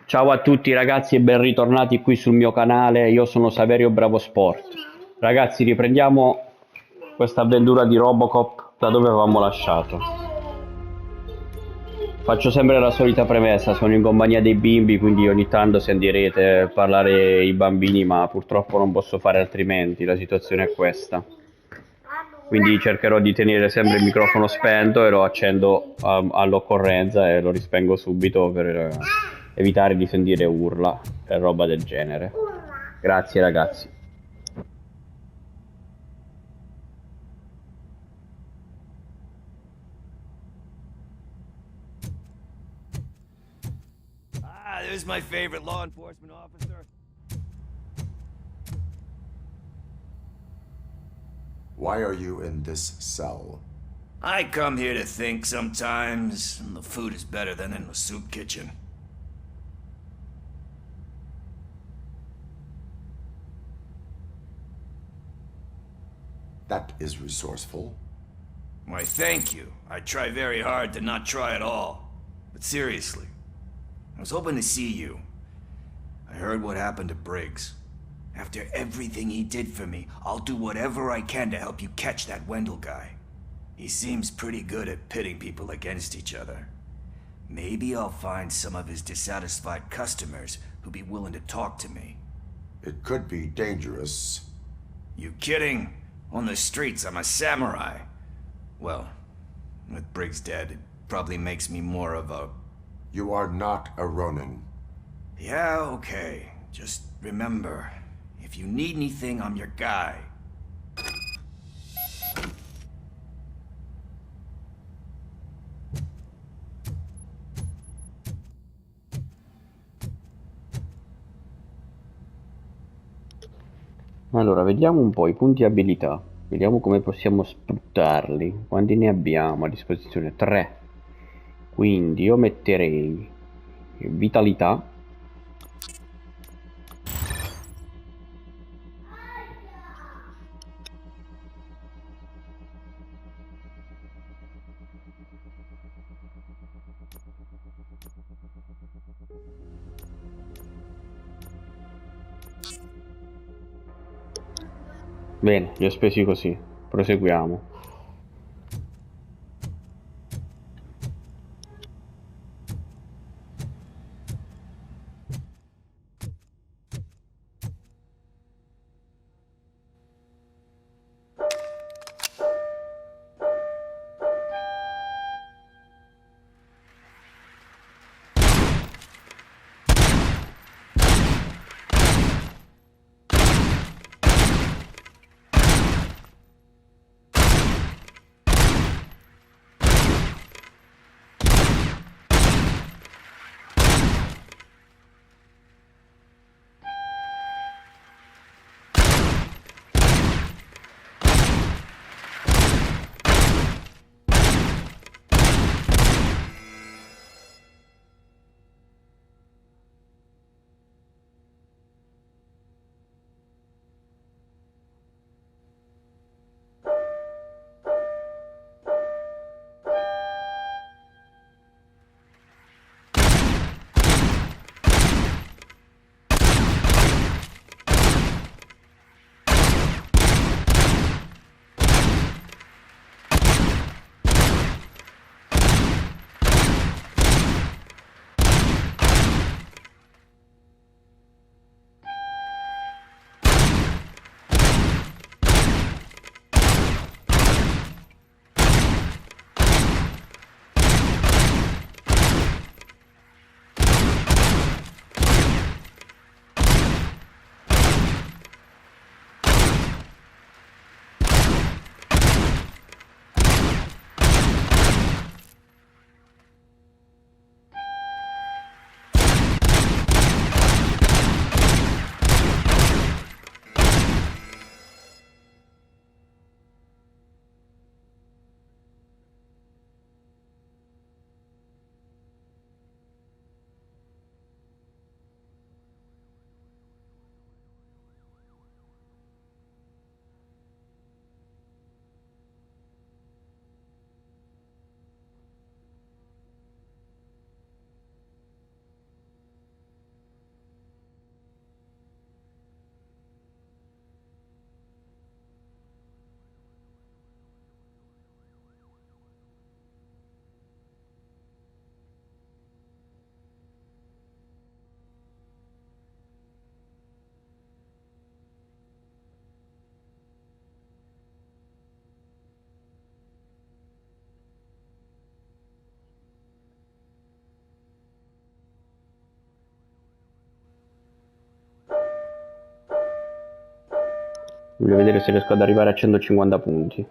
Ciao a tutti ragazzi e ben ritornati qui sul mio canale, io sono Saverio Bravo Sport. Ragazzi, riprendiamo questa avventura di Robocop da dove avevamo lasciato. Faccio sempre la solita premessa, sono in compagnia dei bimbi, quindi ogni tanto sentirete parlare i bambini, ma purtroppo non posso fare altrimenti, la situazione è questa. Quindi cercherò di tenere sempre il microfono spento e lo accendo all'occorrenza e lo rispengo subito per evitare di sentire urla e roba del genere. Grazie ragazzi. Ah, there's my favorite law enforcement officer. Why are you in this cell? I come here to think sometimes, and the food is better than in the soup kitchen. That is resourceful. Why, thank you. I try very hard to not try at all. But seriously, I was hoping to see you. I heard what happened to Briggs. After everything he did for me, I'll do whatever I can to help you catch that Wendell guy. He seems pretty good at pitting people against each other. Maybe I'll find some of his dissatisfied customers who'll be willing to talk to me. It could be dangerous. You kidding? On the streets, I'm a samurai. Well, with Briggs dead, it probably makes me more of a... You are not a Ronin. Yeah, okay. Just remember, if you need anything, I'm your guy. Allora, vediamo un po' i punti abilità. Vediamo come possiamo sfruttarli. Quanti ne abbiamo a disposizione? 3. Quindi io metterei vitalità. Bene, li ho spesi così. Proseguiamo. Voglio vedere se riesco ad arrivare a 150 punti.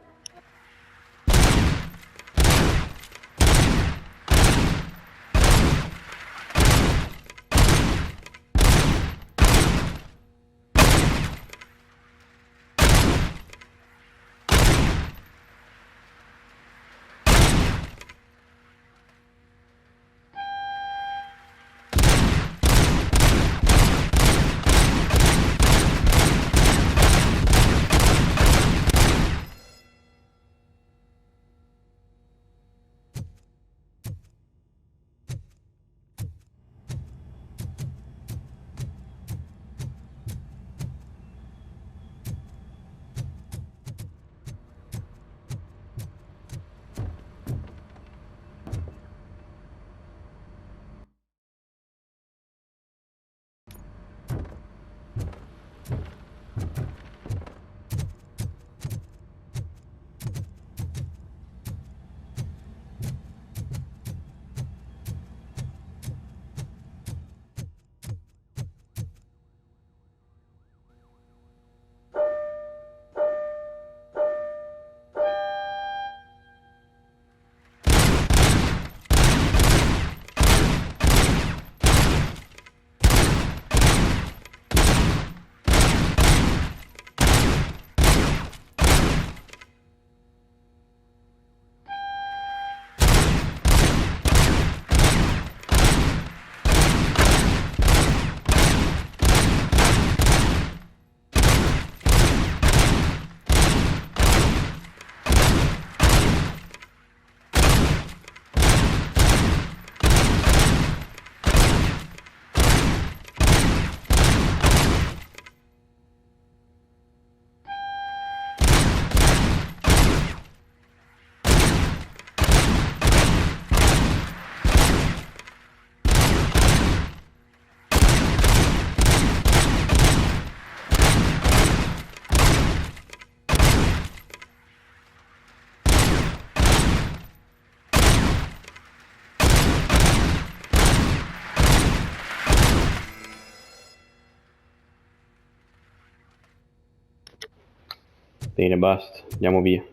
Bene, basta, andiamo via.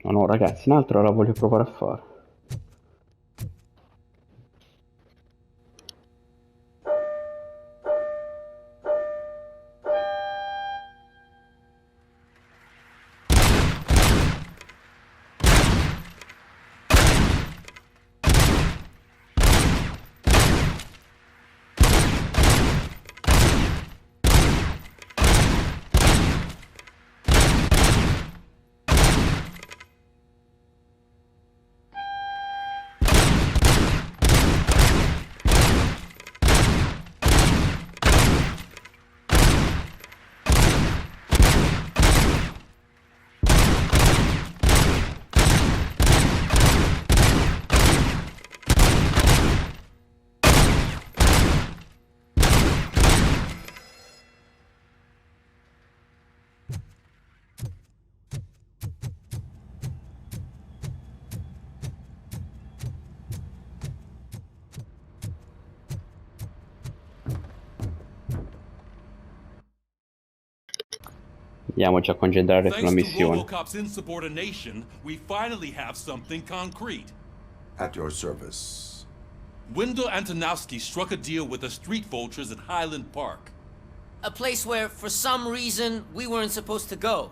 No, no, ragazzi, un'altra la voglio provare a fare. Andiamoci a concentrare sulla Thanks to missione. Robocop's insubordination, we finally have something concrete. At your service. Wendell Antonowski struck a deal with the street vultures at Highland Park. A place where, for some reason, we weren't supposed to go.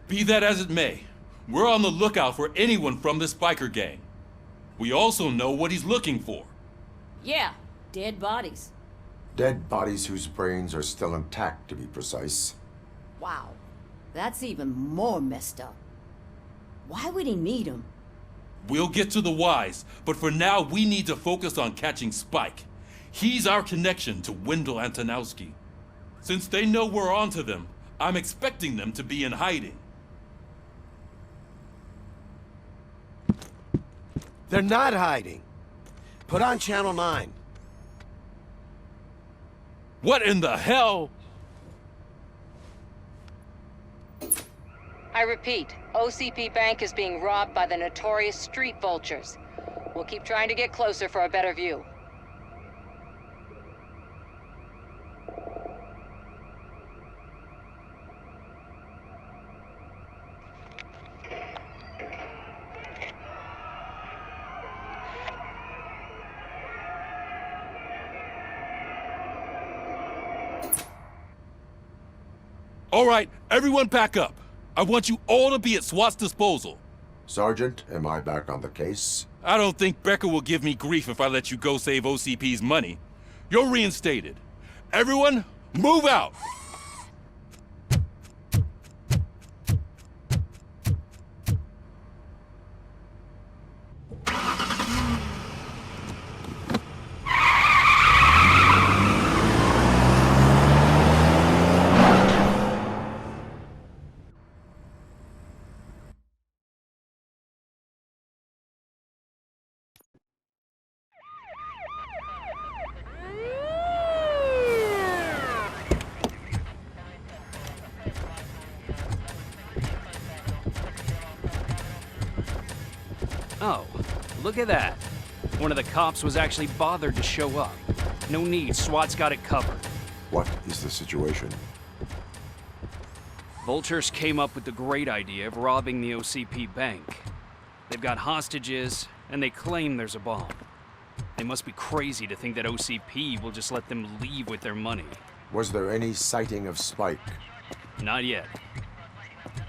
Be that as it may, we're on the lookout for anyone from this biker gang. We also know what he's looking for. Yeah, dead bodies. Dead bodies whose brains are still intact, to be precise. Wow, that's even more messed up. Why would he need them? We'll get to the whys, but for now we need to focus on catching Spike. He's our connection to Wendell Antonowski. Since they know we're onto them, I'm expecting them to be in hiding. They're not hiding. Put on Channel 9. What in the hell? I repeat, OCP Bank is being robbed by the notorious street vultures. We'll keep trying to get closer for a better view. All right, everyone pack up. I want you all to be at SWAT's disposal. Sergeant, am I back on the case? I don't think Becker will give me grief if I let you go save OCP's money. You're reinstated. Everyone, move out! Oh, look at that. One of the cops was actually bothered to show up. No need, SWAT's got it covered. What is the situation? Vultures came up with the great idea of robbing the OCP bank. They've got hostages, and they claim there's a bomb. They must be crazy to think that OCP will just let them leave with their money. Was there any sighting of Spike? Not yet.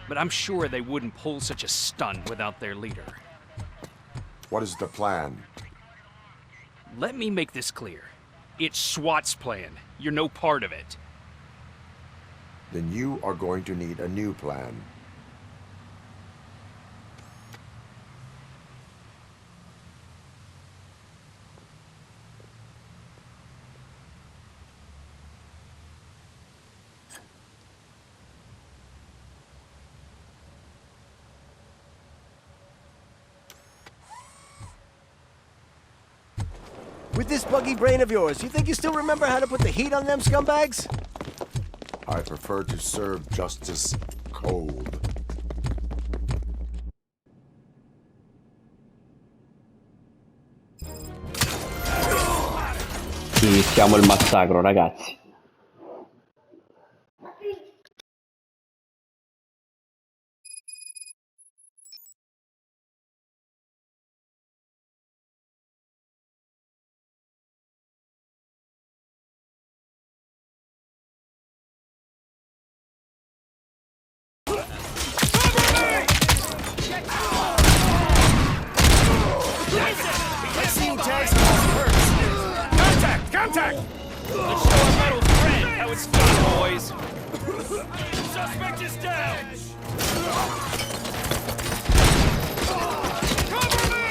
But I'm sure they wouldn't pull such a stunt without their leader. What is the plan? Let me make this clear. It's SWAT's plan. You're no part of it. Then you are going to need a new plan. With this buggy brain of yours, you think you still remember how to put the heat on them scumbags? I prefer to serve justice cold. Iniziamo il massacro, ragazzi. Contact! Let's show our metal friend how it's done, boys. Suspect is down! Cover me!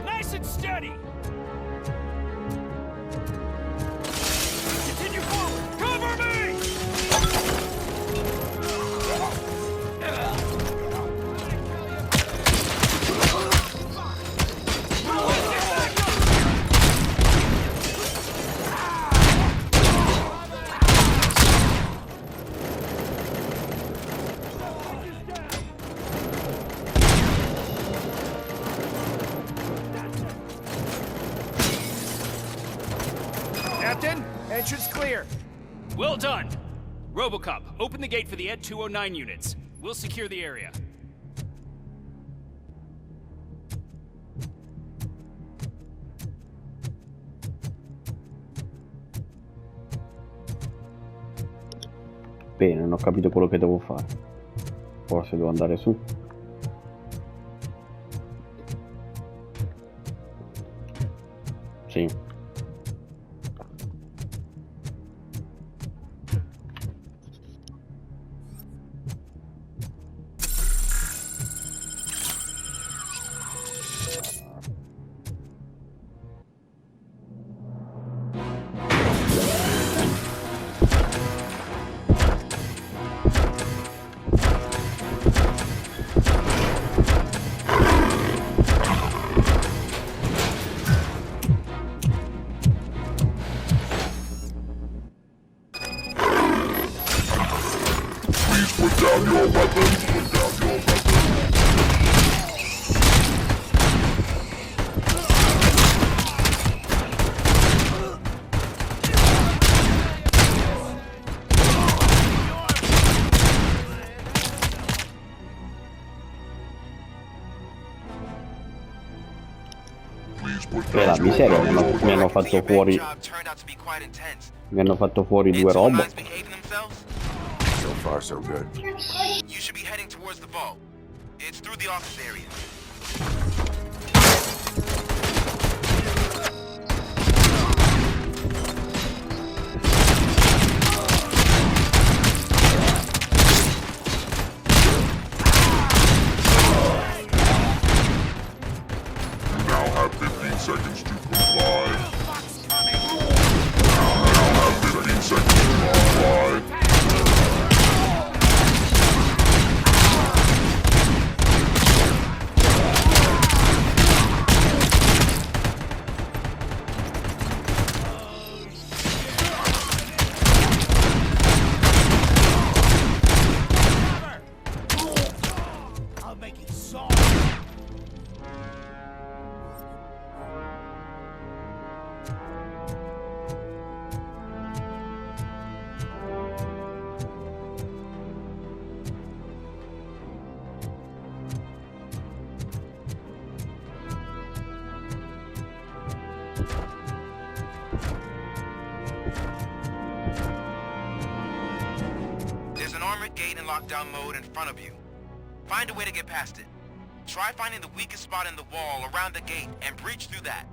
Nice and steady! Captain, entrance clear. Well done. Robocop, open the gate for the Ed 209 units. We'll secure the area. Bene, non ho capito quello che devo fare. Forse devo andare su. Sì. porca miseria, mi hanno fatto fuori. Mi hanno fatto fuori 2 robot. So far, so good. You should be heading towards the vault. It's through the office area. Now have 15 seconds to comply. Now have 15 seconds to comply. I'll make it soft. There's an armored gate in lockdown mode in front of you. Find a way to get past it. Try finding the weakest spot in the wall around the gate and breach through that.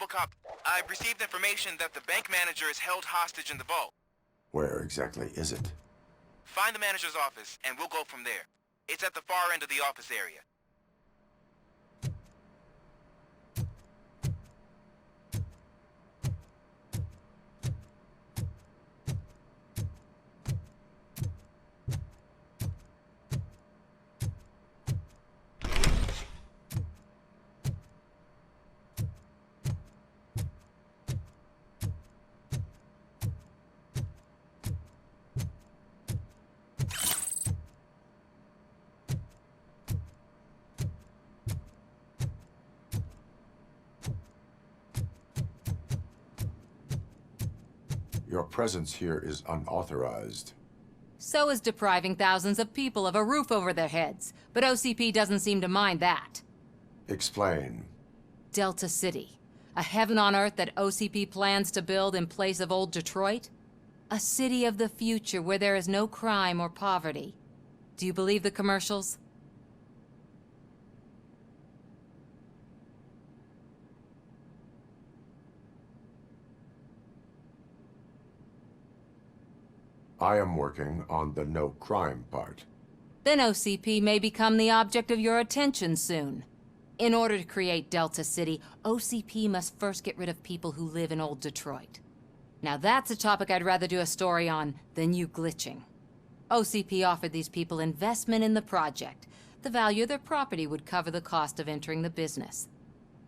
Robocop, I've received information that the bank manager is held hostage in the vault. Where exactly is it? Find the manager's office, and we'll go from there. It's at the far end of the office area. Your presence here is unauthorized. So is depriving thousands of people of a roof over their heads. But OCP doesn't seem to mind that. Explain. Delta City. A heaven on earth that OCP plans to build in place of old Detroit? A city of the future where there is no crime or poverty. Do you believe the commercials? I am working on the no crime part. Then OCP may become the object of your attention soon. In order to create Delta City, OCP must first get rid of people who live in old Detroit. Now that's a topic I'd rather do a story on than you glitching. OCP offered these people investment in the project. The value of their property would cover the cost of entering the business.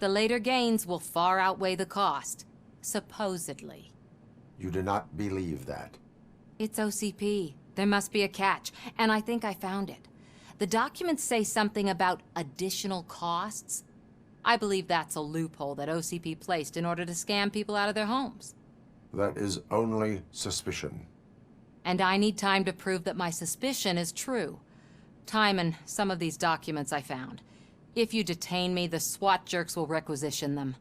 The later gains will far outweigh the cost, supposedly. You do not believe that? It's OCP. There must be a catch, and I think I found it. The documents say something about additional costs. I believe that's a loophole that OCP placed in order to scam people out of their homes. That is only suspicion. And I need time to prove that my suspicion is true. Time and some of these documents I found. If you detain me, the SWAT jerks will requisition them.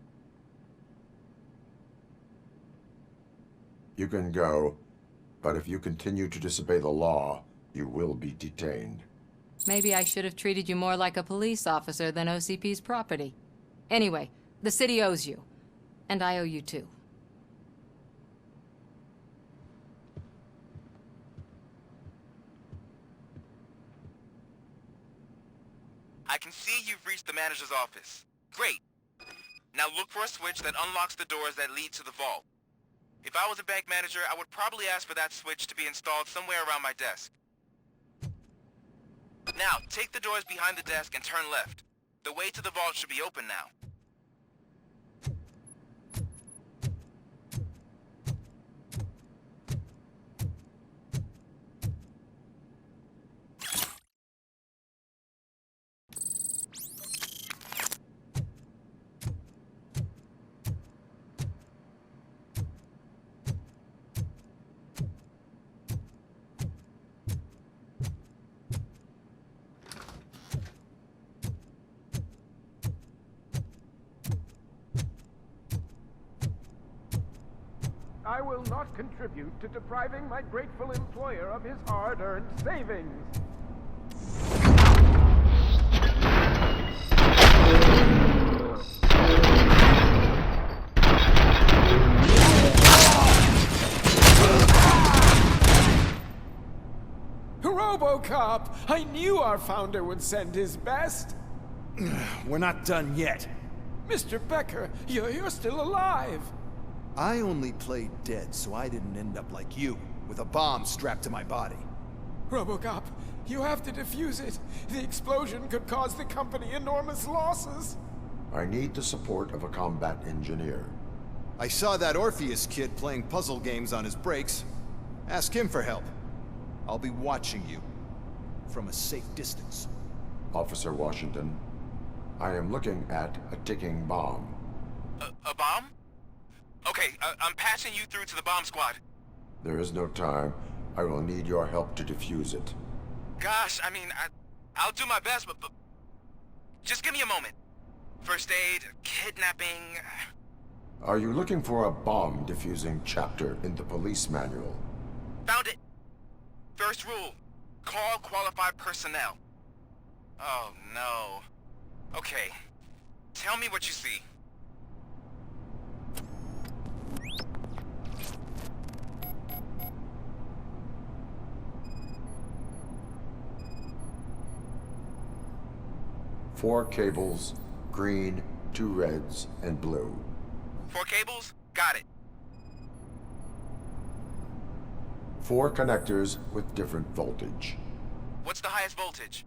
You can go, but if you continue to disobey the law, you will be detained. Maybe I should have treated you more like a police officer than OCP's property. Anyway, the city owes you. And I owe you too. I can see you've reached the manager's office. Great. Now look for a switch that unlocks the doors that lead to the vault. If I was a bank manager, I would probably ask for that switch to be installed somewhere around my desk. Now, take the doors behind the desk and turn left. The way to the vault should be open now. I will not contribute to depriving my grateful employer of his hard-earned savings. Robocop! I knew our founder would send his best. We're not done yet. Mr. Becker, you're still alive. I only played dead so I didn't end up like you, with a bomb strapped to my body. Robocop, you have to defuse it. The explosion could cause the company enormous losses. I need the support of a combat engineer. I saw that Orpheus kid playing puzzle games on his breaks. Ask him for help. I'll be watching you. From a safe distance. Officer Washington, I am looking at a ticking bomb. A bomb? Okay, I'm passing you through to the bomb squad. There is no time. I will need your help to defuse it. Gosh, I mean, I'll do my best, but just give me a moment. First aid, kidnapping... Are you looking for a bomb defusing chapter in the police manual? Found it. First rule, call qualified personnel. Oh, no. Okay, tell me what you see. 4 cables, green, 2 reds, and blue. 4 cables? Got it. 4 connectors with different voltage. What's the highest voltage?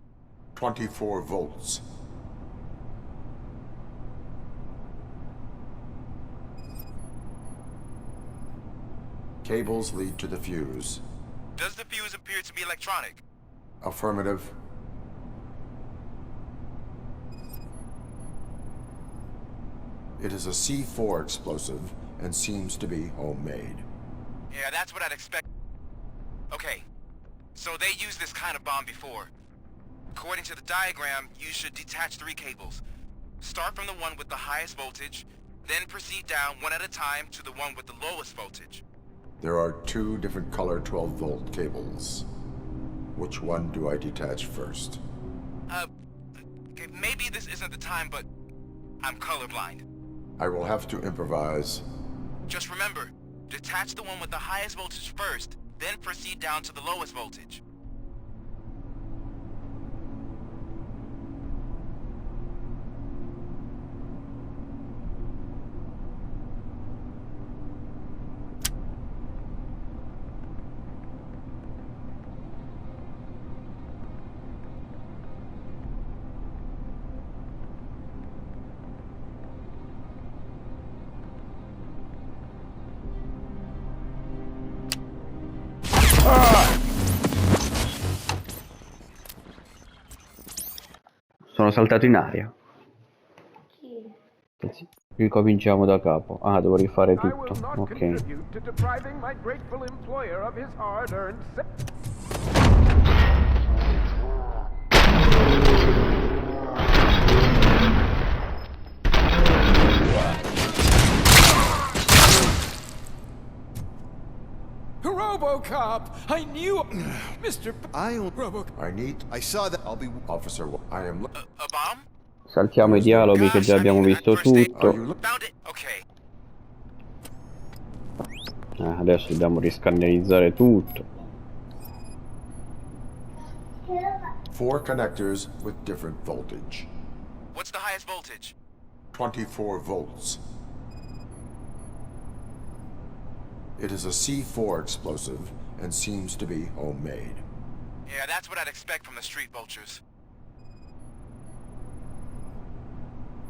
24 volts. Cables lead to the fuse. Does the fuse appear to be electronic? Affirmative. It is a C4 explosive and seems to be homemade. Yeah, that's what I'd expect. Okay, so they used this kind of bomb before. According to the diagram, you should detach 3 cables. Start from the one with the highest voltage, then proceed down one at a time to the one with the lowest voltage. There are 2 different color 12-volt cables. Which one do I detach first? Okay, maybe this isn't the time, but I'm colorblind. I will have to improvise. Just remember, detach the one with the highest voltage first, then proceed down to the lowest voltage. Sono saltato in aria. Ricominciamo da capo. Ah, devo rifare tutto. Ok. Robocop! I knew... Mr. I saw that. I'll be... Officer, I am... A bomb? Saltiamo i dialoghi che già abbiamo visto tutto. Adesso dobbiamo riscannerizzare tutto. 4 connectors with different voltage. What's the highest voltage? 24 volts. It is a C4 explosive and seems to be homemade. Yeah, that's what I'd expect from the street vultures.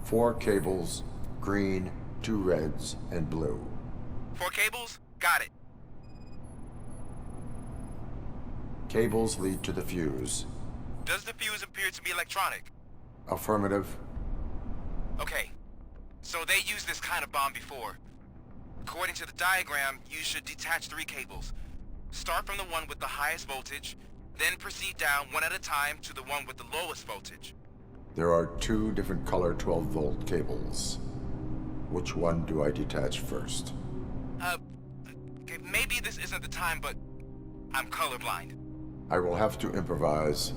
4 cables, green, 2 reds, and blue. 4 cables? Got it. Cables lead to the fuse. Does the fuse appear to be electronic? Affirmative. Okay, so they used this kind of bomb before. According to the diagram, you should detach 3 cables. Start from the one with the highest voltage, then proceed down one at a time to the one with the lowest voltage. There are 2 different color 12-volt cables. Which one do I detach first? Okay, maybe this isn't the time, but I'm colorblind. I will have to improvise.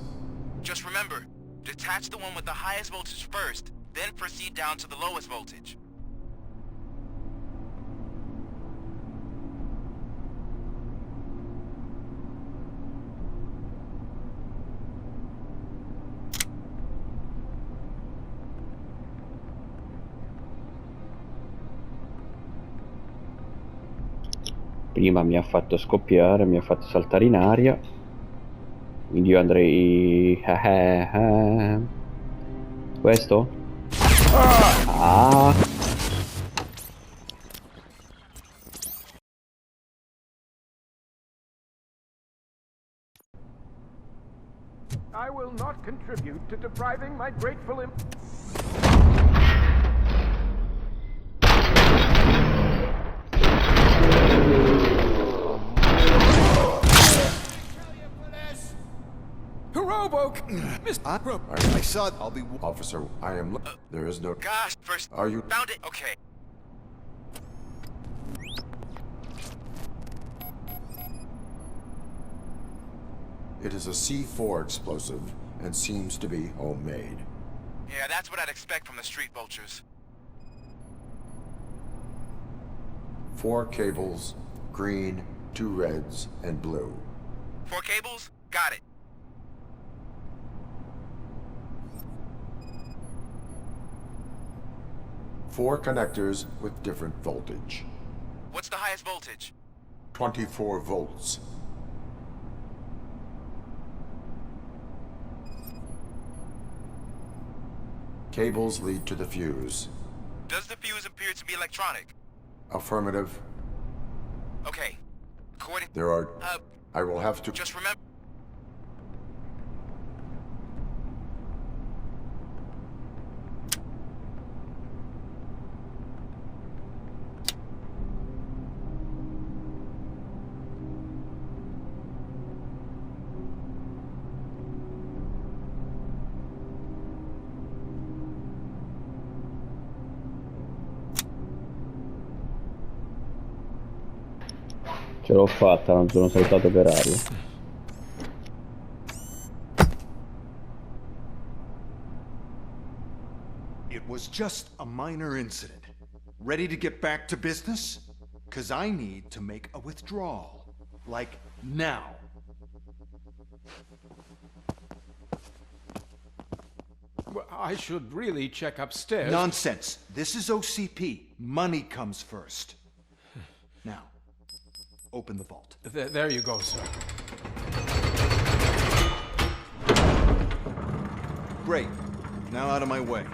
Just remember, detach the one with the highest voltage first, then proceed down to the lowest voltage. Prima mi ha fatto scoppiare, mi ha fatto saltare in aria. Quindi io andrei... Questo? Ah! I will not contribute to depriving my grateful I saw. I'll be. Officer, I am. There is no. Gosh, first. Are you. Found it? Okay. It is a C4 explosive and seems to be homemade. Yeah, that's what I'd expect from the street vultures. 4 cables, green, 2 reds, and blue. 4 cables? Got it. 4 connectors with different voltage. What's the highest voltage? 24 volts. Cables lead to the fuse. Does the fuse appear to be electronic? Affirmative. Okay. According... There are... I will have to... Just remember... Ce l'ho fatta, non sono saltato per aria. It was just a minor incident. Ready to get back to business? 'Cause I need to make a withdrawal. Like, now. Well, I should really check upstairs. Nonsense. This is OCP. Money comes first. Now, open the vault. There you go, sir. Great. Now out of my way.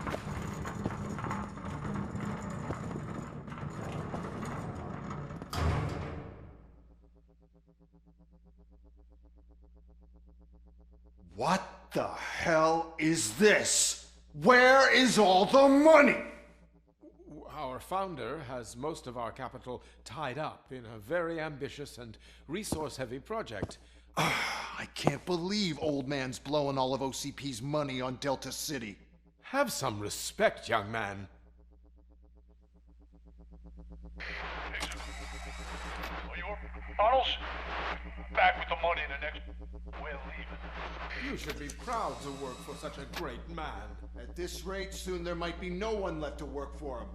What the hell is this? Where is all the money? Our founder has most of our capital tied up in a very ambitious and resource-heavy project. I can't believe old man's blowing all of OCP's money on Delta City. Have some respect, young man. Bottles? Back with the money in the next... We're leaving. You should be proud to work for such a great man. At this rate, soon there might be no one left to work for him.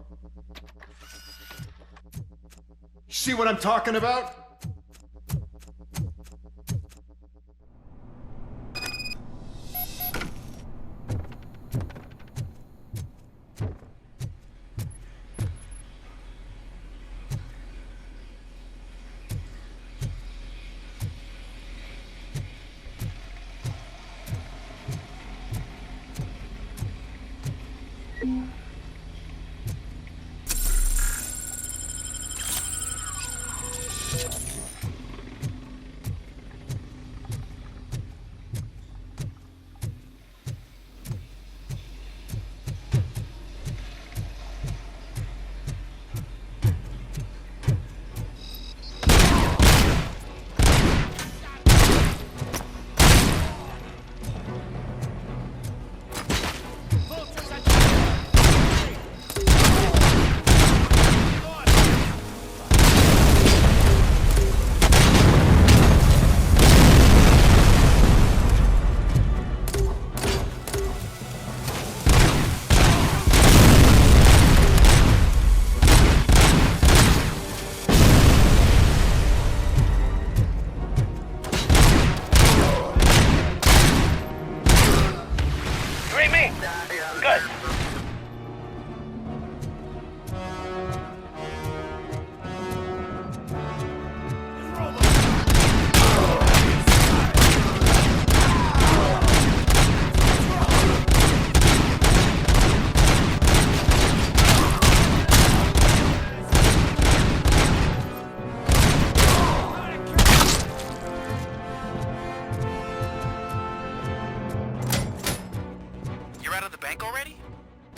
See what I'm talking about?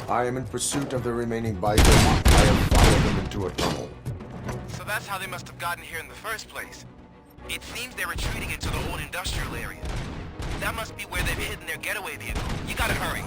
I am in pursuit of the remaining Bibles. I have followed them into a tunnel. So that's how they must have gotten here in the first place. It seems they're retreating into the old industrial area. That must be where they've hidden their getaway vehicle. You gotta hurry.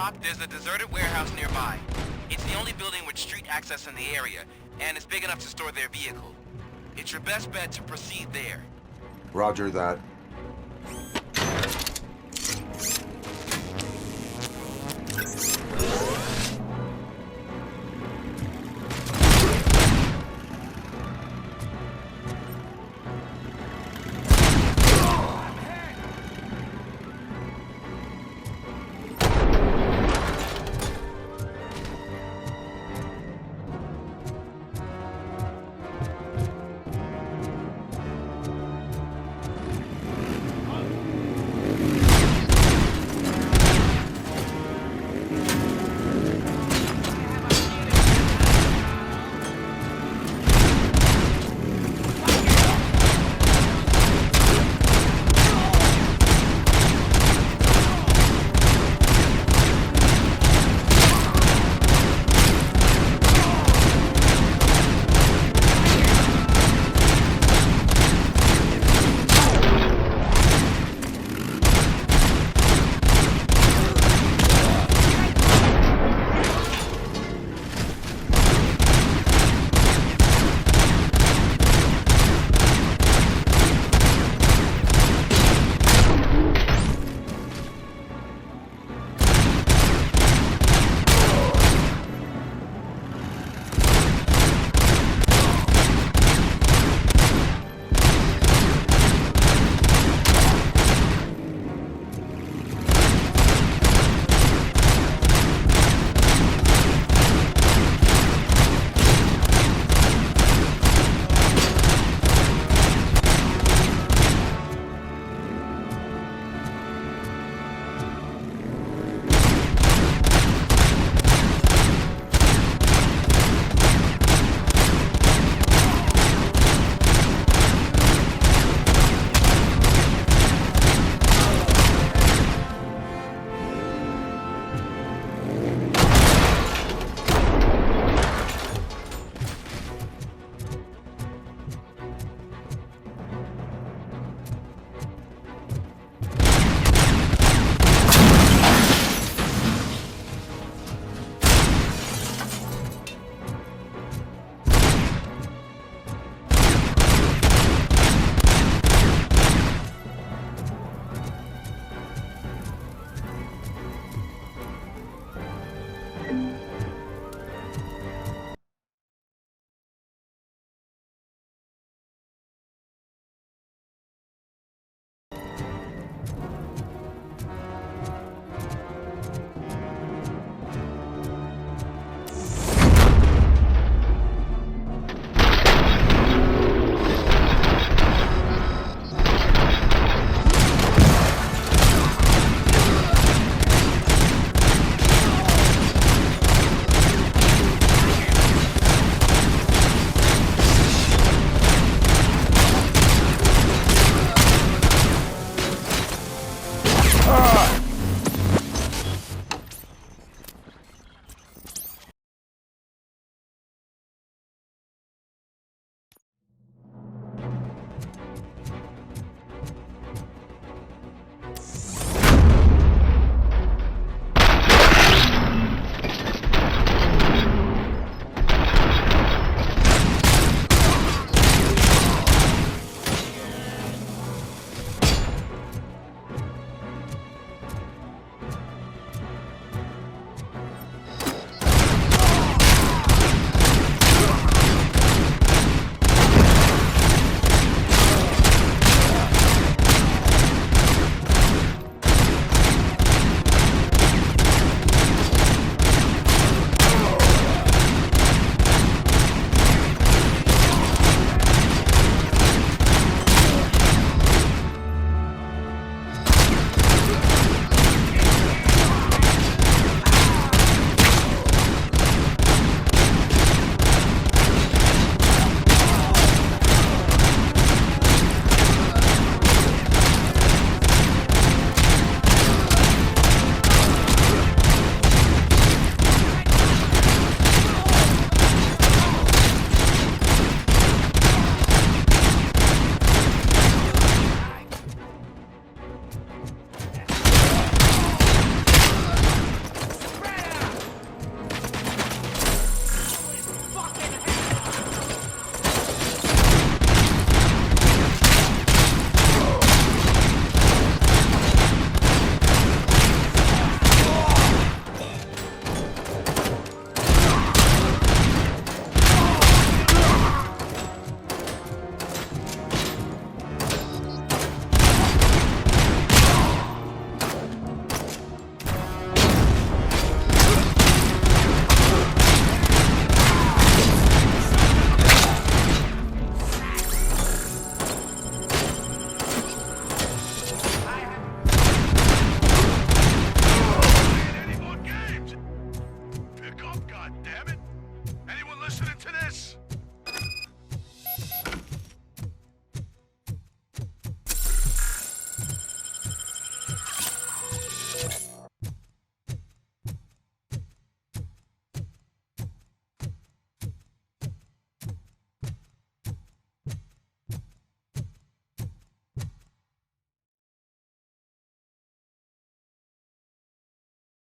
Doc, there's a deserted warehouse nearby. It's the only building with street access in the area, and it's big enough to store their vehicle. It's your best bet to proceed there. Roger that.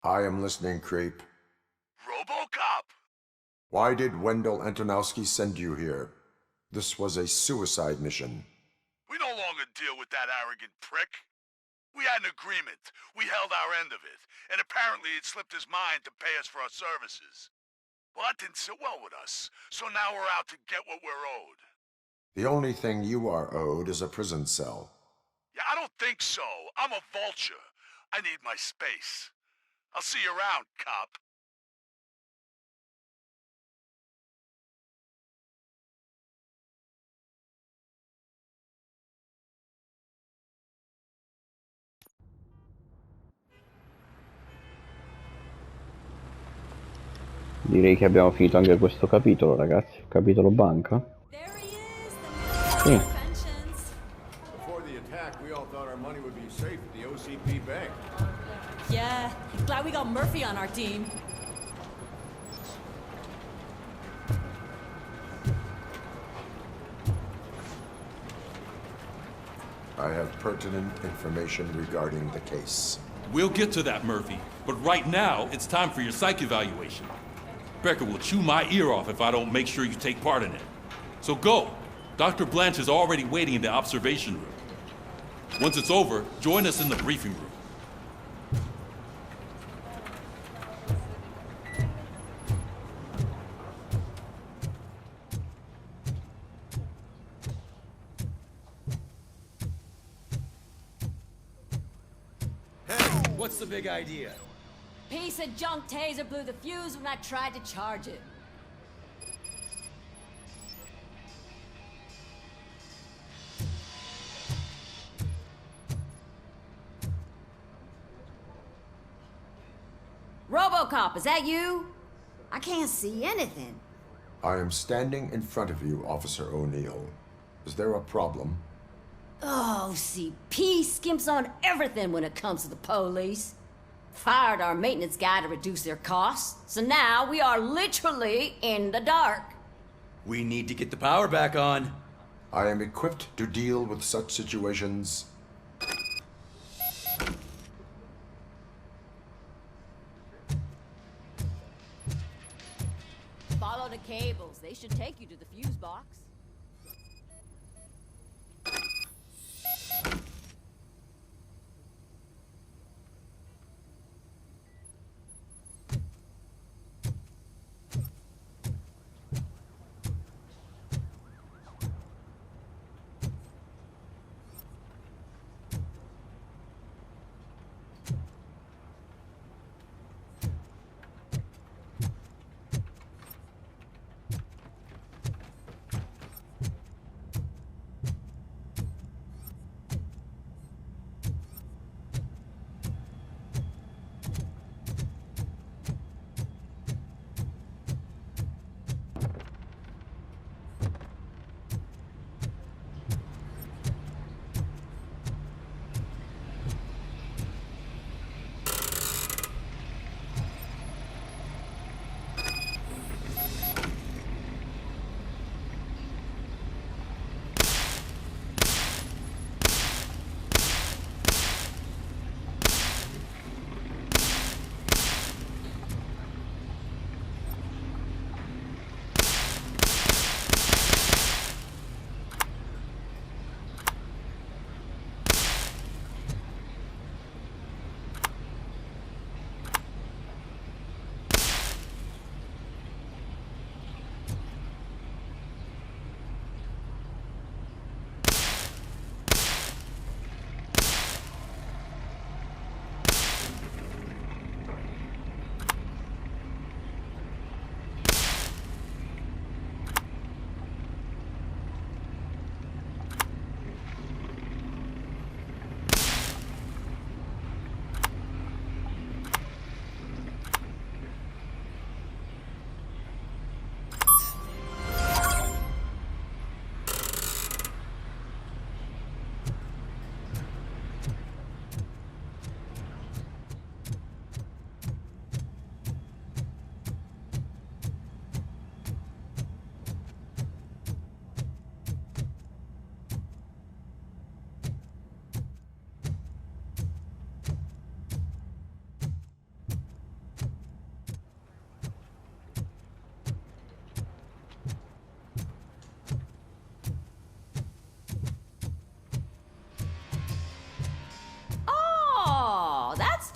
I am listening, creep. Robocop! Why did Wendell Antonowski send you here? This was a suicide mission. We no longer deal with that arrogant prick. We had an agreement. We held our end of it. And apparently it slipped his mind to pay us for our services. Well, that didn't sit well with us. So now we're out to get what we're owed. The only thing you are owed is a prison cell. Yeah, I don't think so. I'm a vulture. I need my space. I'll see you around, cop. Direi che abbiamo finito anche questo capitolo, ragazzi. Capitolo banca. Sì. Before the attack, we all thought our money would be safe at the OCP bank. Yeah, glad we got Murphy on our team. I have pertinent information regarding the case. We'll get to that, Murphy. But right now, it's time for your psych evaluation. Becker will chew my ear off if I don't make sure you take part in it. So go. Dr. Blanche is already waiting in the observation room. Once it's over, join us in the briefing room. What's the big idea? Piece of junk taser blew the fuse when I tried to charge it. Robocop, is that you? I can't see anything. I am standing in front of you, Officer O'Neill. Is there a problem? Oh, CP skimps on everything when it comes to the police. Fired our maintenance guy to reduce their costs, so now we are literally in the dark. We need to get the power back on. I am equipped to deal with such situations. Follow the cables. They should take you to the fuse box.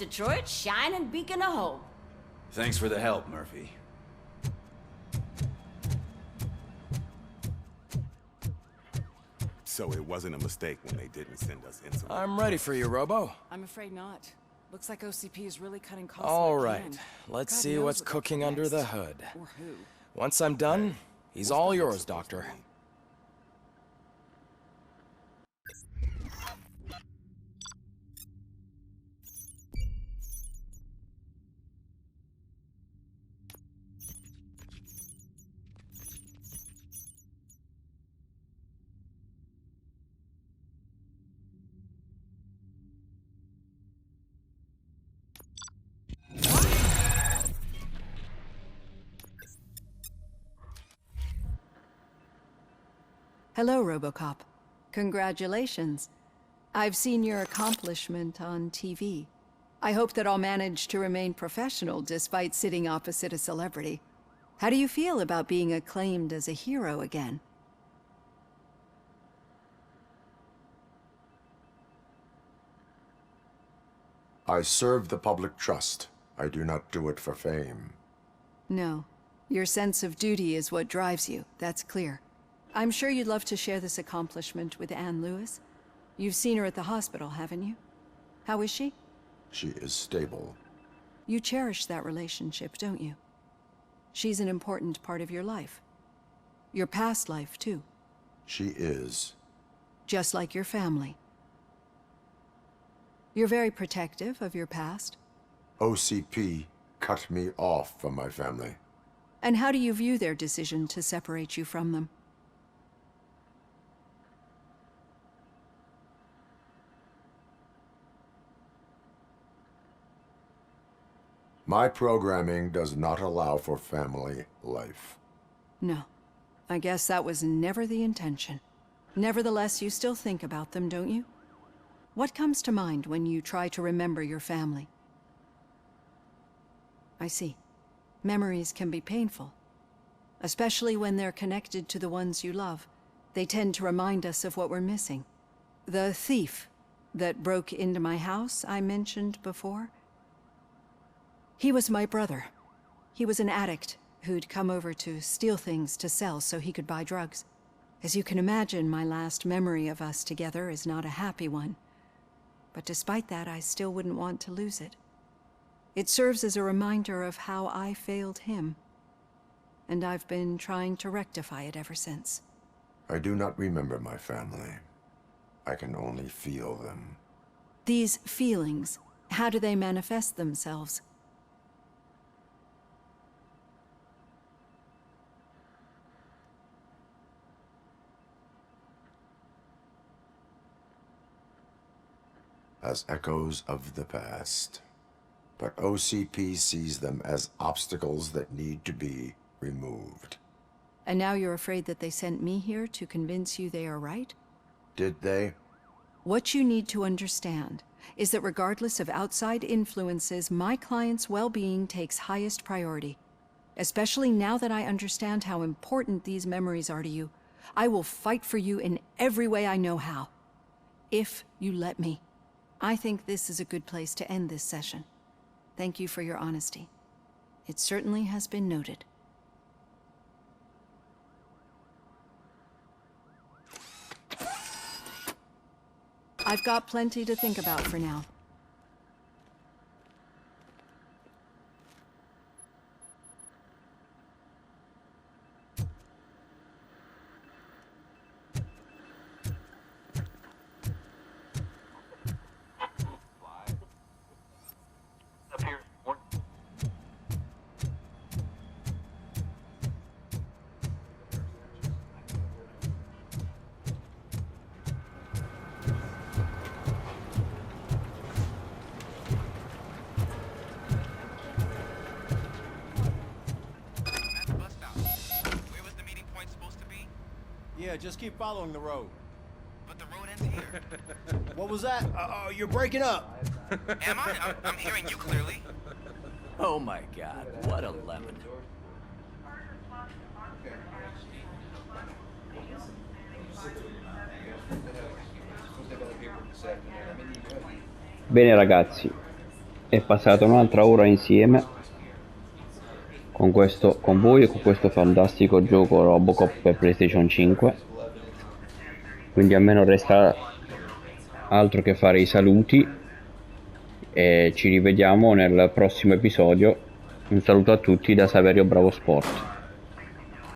Detroit's shining beacon of hope. Thanks for the help, Murphy. So it wasn't a mistake when they didn't send us insulin. I'm ready for you, Robo. I'm afraid not. Looks like OCP is really cutting costs. All where it right, can. let's God see knows what's what they'll cooking put under next. the hood. Or who. Once I'm done, he's all yours, Doctor. Hello, Robocop. Congratulations. I've seen your accomplishment on TV. I hope that I'll manage to remain professional despite sitting opposite a celebrity. How do you feel about being acclaimed as a hero again? I serve the public trust. I do not do it for fame. No. Your sense of duty is what drives you, that's clear. I'm sure you'd love to share this accomplishment with Anne Lewis. You've seen her at the hospital, haven't you? How is she? She is stable. You cherish that relationship, don't you? She's an important part of your life. Your past life, too. She is. Just like your family. You're very protective of your past. OCP cut me off from my family. And how do you view their decision to separate you from them? My programming does not allow for family life. No. I guess that was never the intention. Nevertheless, you still think about them, don't you? What comes to mind when you try to remember your family? I see. Memories can be painful. Especially when they're connected to the ones you love. They tend to remind us of what we're missing. The thief that broke into my house I mentioned before? He was my brother. He was an addict who'd come over to steal things to sell so he could buy drugs. As you can imagine, my last memory of us together is not a happy one. But despite that, I still wouldn't want to lose it. It serves as a reminder of how I failed him. And I've been trying to rectify it ever since. I do not remember my family. I can only feel them. These feelings, how do they manifest themselves? As echoes of the past. But OCP sees them as obstacles that need to be removed. And now you're afraid that they sent me here to convince you they are right? Did they? What you need to understand is that regardless of outside influences, my client's well-being takes highest priority. Especially now that I understand how important these memories are to you. I will fight for you in every way I know how. If you let me. I think this is a good place to end this session. Thank you for your honesty. It certainly has been noted. I've got plenty to think about for now. Yeah, just keep following the road. But the road ends here. What was that? Oh, you're breaking up. Am I? I'm hearing you clearly. Oh my god, what a lemon. Bene ragazzi, è passata un'altra ora insieme con voi e con questo fantastico gioco Robocop per PlayStation 5. Quindi a me non resta altro che fare i saluti e ci rivediamo nel prossimo episodio. Un saluto a tutti da Saverio Bravo Sport.